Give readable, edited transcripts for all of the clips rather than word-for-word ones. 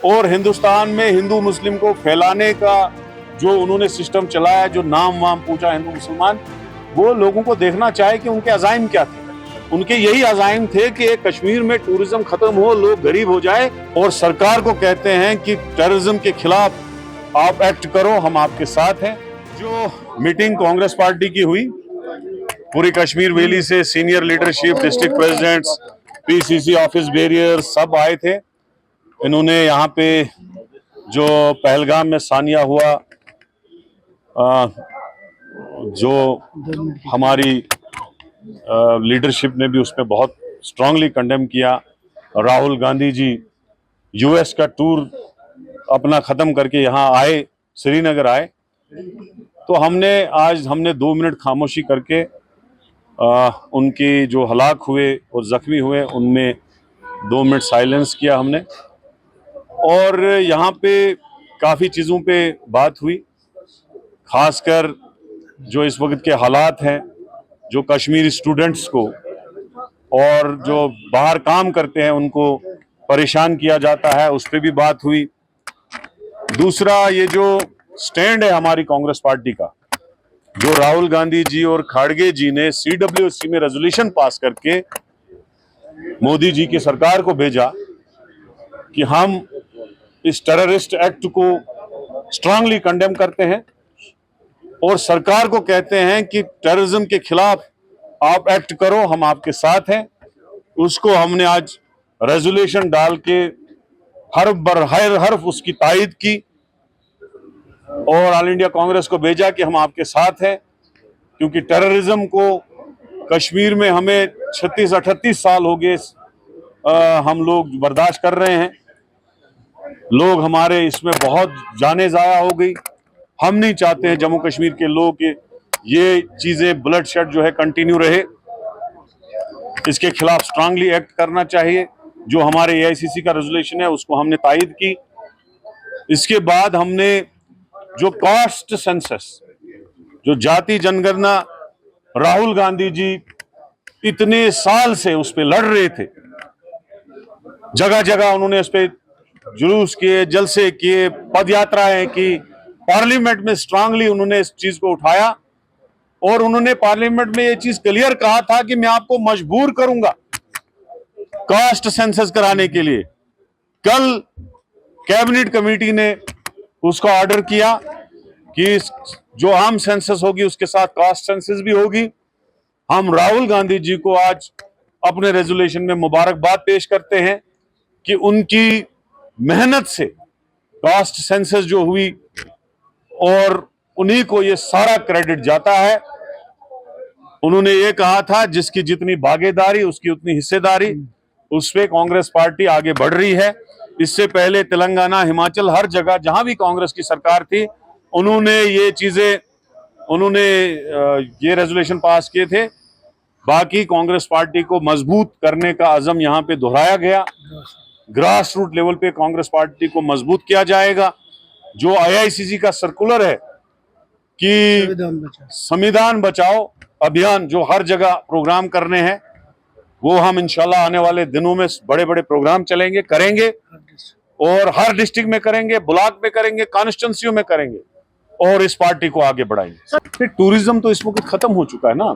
और हिंदुस्तान में हिंदू मुस्लिम को फैलाने का जो उन्होंने सिस्टम चलाया, जो नाम वाम पूछा हिंदू मुसलमान, वो लोगों को देखना चाहे कि उनके अजाइम क्या थे। उनके यही अजाइम थे कि कश्मीर में टूरिज्म खत्म हो, लोग गरीब हो जाए, और सरकार को कहते हैं कि टेररिज्म के खिलाफ आप एक्ट करो, हम आपके साथ हैं। जो मीटिंग कांग्रेस पार्टी की हुई, पूरी कश्मीर वैली से senior leadership, district presidents, PCC office bearer सब आए थे। इन्होंने यहाँ पे जो पहलगाम में सानिया हुआ, जो हमारी लीडरशिप ने भी उसमें बहुत स्ट्रांगली कंडेम किया। राहुल गांधी जी यूएस का टूर अपना खत्म करके यहाँ आए, श्रीनगर आए, तो हमने 2 मिनट खामोशी करके उनके जो हलाक हुए और जख्मी हुए उनमें 2 मिनट साइलेंस किया हमने। और यहाँ पे काफ़ी चीज़ों पे बात हुई, खासकर जो इस वक्त के हालात हैं, जो कश्मीरी स्टूडेंट्स को और जो बाहर काम करते हैं उनको परेशान किया जाता है, उस पर भी बात हुई। दूसरा, ये जो स्टैंड है हमारी कांग्रेस पार्टी का, जो राहुल गांधी जी और खाड़गे जी ने CWC में रेजोल्यूशन पास करके मोदी जी की सरकार को भेजा कि हम इस टेररिस्ट एक्ट को स्ट्रांगली कंडेम करते हैं और सरकार को कहते हैं कि टेररिज्म के खिलाफ आप एक्ट करो, हम आपके साथ हैं। उसको हमने आज रेजोल्यूशन डाल के हर हर्फ उसकी तायद की और ऑल इंडिया कांग्रेस को भेजा कि हम आपके साथ हैं, क्योंकि टेररिज्म को कश्मीर में हमें 36-38 साल हो गए हम लोग बर्दाश्त कर रहे हैं। लोग हमारे इसमें बहुत जाने ज़ाया हो गई। हम नहीं चाहते हैं जम्मू कश्मीर के लोग कि ये चीज़ें ब्लड शेड जो है कंटिन्यू रहे। इसके खिलाफ स्ट्रांगली एक्ट करना चाहिए। जो हमारे AICC का रेजोल्यूशन है उसको हमने तायद की। इसके बाद हमने जो कास्ट सेंसस, जो जाति जनगणना, राहुल गांधी जी इतने साल से उस पर लड़ रहे थे, जगह जगह उन्होंने उस पर जुलूस किए, जलसे किए, पद यात्राएं की, पार्लियामेंट में स्ट्रांगली उन्होंने इस चीज को उठाया और उन्होंने पार्लियामेंट में ये चीज क्लियर कहा था कि मैं आपको मजबूर करूंगा कास्ट सेंसस कराने के लिए। कल कैबिनेट कमेटी ने उसका ऑर्डर किया कि जो आम सेंसस होगी उसके साथ कास्ट सेंसस भी होगी। हम राहुल गांधी जी को आज अपने रेजोल्यूशन में मुबारकबाद पेश करते हैं कि उनकी मेहनत से कास्ट सेंसस जो हुई और उन्हीं को ये सारा क्रेडिट जाता है। उन्होंने ये कहा था जिसकी जितनी भागीदारी उसकी उतनी हिस्सेदारी, उस पे कांग्रेस पार्टी आगे बढ़ रही है। इससे पहले तेलंगाना, हिमाचल, हर जगह जहां भी कांग्रेस की सरकार थी उन्होंने ये रेजोल्यूशन पास किए थे। बाकी कांग्रेस पार्टी को मजबूत करने का अज़म यहाँ पे दोहराया गया। ग्रास रूट लेवल पे कांग्रेस पार्टी को मजबूत किया जाएगा। जो AICC का सर्कुलर है कि संविधान बचाओ अभियान, जो हर जगह प्रोग्राम करने हैं, वो हम इंशाल्लाह आने वाले दिनों में बड़े बड़े प्रोग्राम करेंगे और हर डिस्ट्रिक्ट में करेंगे, ब्लॉक में करेंगे, कॉन्स्टिट्यूंसियों में करेंगे और इस पार्टी को आगे बढ़ाएंगे। टूरिज्म तो इस वक्त खत्म हो चुका है ना,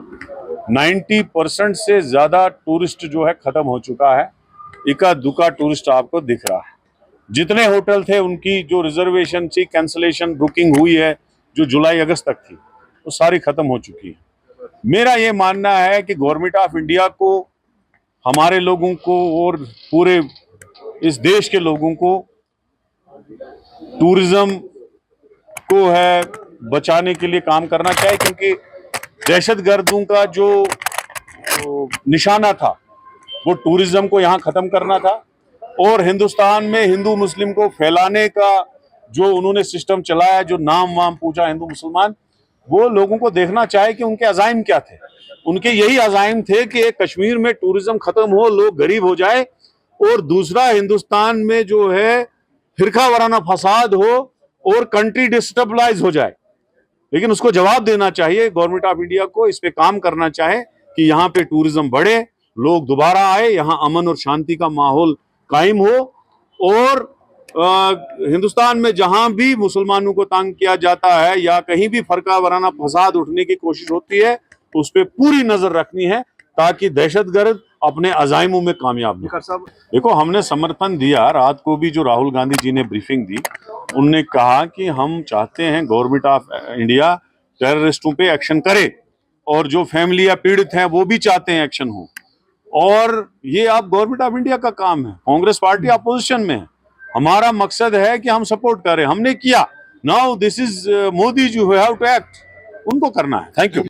90% से ज्यादा टूरिस्ट जो है खत्म हो चुका है। इक्का दुक्का टूरिस्ट आपको दिख रहा है। जितने होटल थे उनकी जो रिजर्वेशन थी, कैंसलेशन, बुकिंग हुई है जो जुलाई अगस्त तक थी, वो सारी खत्म हो चुकी है। मेरा ये मानना है कि गवर्नमेंट ऑफ इंडिया को, हमारे लोगों को और पूरे इस देश के लोगों को टूरिज्म को है बचाने के लिए काम करना चाहिए, क्योंकि दहशतगर्दों का जो निशाना था वो टूरिज्म को यहाँ खत्म करना था। और हिंदुस्तान में हिंदू मुस्लिम को फैलाने का जो उन्होंने सिस्टम चलाया, जो नाम वाम पूछा हिंदू मुसलमान, वो लोगों को देखना चाहे कि उनके अजाइम क्या थे। उनके यही अजाइम थे कि कश्मीर में टूरिज्म खत्म हो, लोग गरीब हो जाए, और दूसरा हिंदुस्तान में जो है फिरका वाराना फसाद हो और कंट्री डिस्टेबलाइज हो जाए। लेकिन उसको जवाब देना चाहिए गवर्नमेंट ऑफ इंडिया को, इस पे काम करना चाहे कि यहाँ पे टूरिज्म बढ़े, लोग दोबारा आए, यहाँ अमन और शांति का माहौल कायम हो और हिंदुस्तान में जहां भी मुसलमानों को तंग किया जाता है या कहीं भी फरका वराना फसाद उठने की कोशिश होती है तो उस पर पूरी नजर रखनी है ताकि दहशतगर्द अपने अजाइमों में कामयाब हो। देखो, हमने समर्थन दिया। रात को भी जो राहुल गांधी जी ने ब्रीफिंग दी, उनने कहा कि हम चाहते हैं गवर्नमेंट ऑफ इंडिया टेररिस्टों पे एक्शन करे और जो फैमिलियां पीड़ित हैं वो भी चाहते हैं एक्शन हो। और ये अब गवर्नमेंट ऑफ इंडिया का काम है। कांग्रेस पार्टी अपोजिशन में है। हमारा मकसद है कि हम सपोर्ट करें। हमने किया। Now this is Modi ji who have to act. उनको करना है। Thank you.